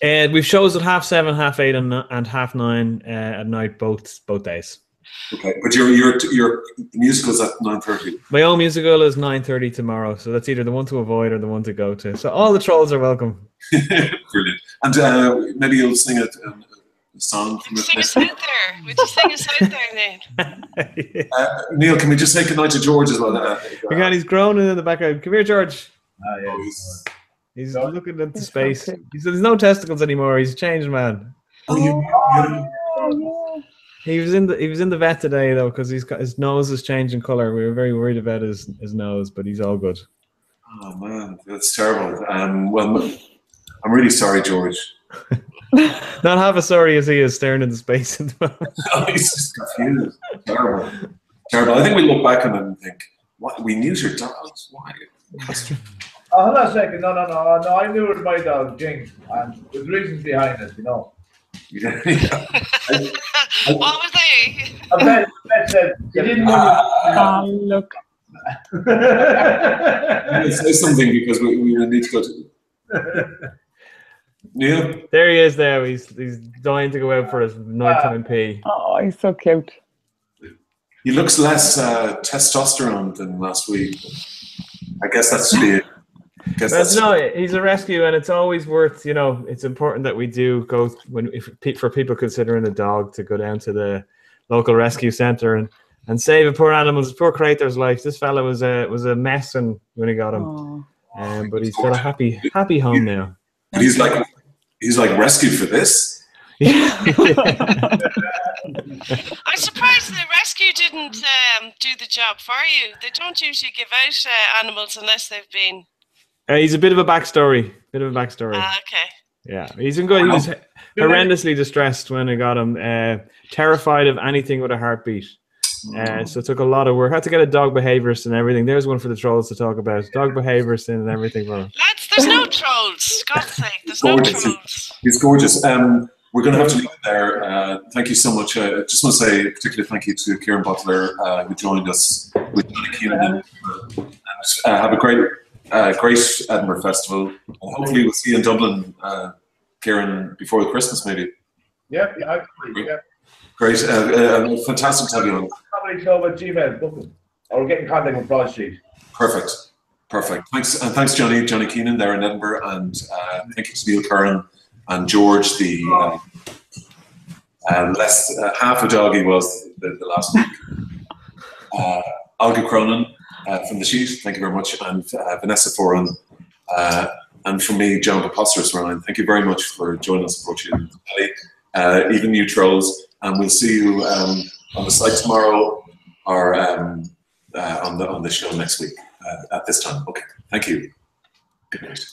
And we've shows at 7:30, 8:30, and 9:30 at night, both days. Okay, but your musical's at 9:30. My own musical is 9:30 tomorrow, so that's either the one to avoid or the one to go to. So all the trolls are welcome. Brilliant. And maybe you'll sing a song from sing us out there. Would you sing us out there, Neil? Neil, can we just say goodnight to George as well? Again, he's groaning in the background. Come here, George. He's George. Looking into space. There's no testicles anymore. He's a changed man. He was in the vet today though, because his nose is changing colour. We were very worried about his nose, but he's all good. Oh man, that's terrible. Well, I'm really sorry, George. Not half as sorry as he is staring into space at the moment. Oh, he's just confused. Terrible. I think we look back on it and think, "What? We knew your dogs? Why?" Hold on a second. No. I knew it was my dog, Jinx, and there's reasons behind it, you know. Yeah. What were they? I bet said you didn't want Look. to say something because we need to go to Neil. There he is. There he's dying to go out for his nighttime pee. Oh, he's so cute. He looks less testosterone than last week. I guess that's the. No, he's a rescue, and it's always worth. It's important that we do go for people considering a dog to go down to the local rescue centre and save a poor animal's, poor creator's life. This fella was a mess when we got him, but he's got a happy home now. And he's like rescued for this. I'm surprised the rescue didn't do the job for you. They don't usually give out animals unless they've been. He's a bit of a backstory. Okay. Yeah, he's in good. He was horrendously distressed when I got him. Terrified of anything with a heartbeat. So it took a lot of work. Had to get a dog behaviourist and everything. There's one for the trolls to talk about. Dog behaviourist and everything for him. Lads, there's no trolls. God's sake, there's no trolls. He's gorgeous. We're going to have to leave it there. Thank you so much. I just want to say a particular thank you to Kieran Butler, who joined us with Johnny Keenan. And have a great Edinburgh Festival. And hopefully we'll see you in Dublin, Kieran, before the Christmas maybe. Yeah, hopefully, yeah. Great. Fantastic to have you on. Comedy Club at Gmail, or get in contact with Broadsheet. Perfect. Thanks, and thanks, Johnny Keenan there in Edinburgh, and thank you to Neil Curran and George, the less half a dog he was the last week. Olga Cronin from the Sheet, thank you very much, and Vanessa Foran, and from me, John Preposterous Ryan. Thank you very much for joining us, Broadsheet, Telly, even you trolls. And we'll see you on the site tomorrow, or on the show next week at this time. Okay, thank you. Good night.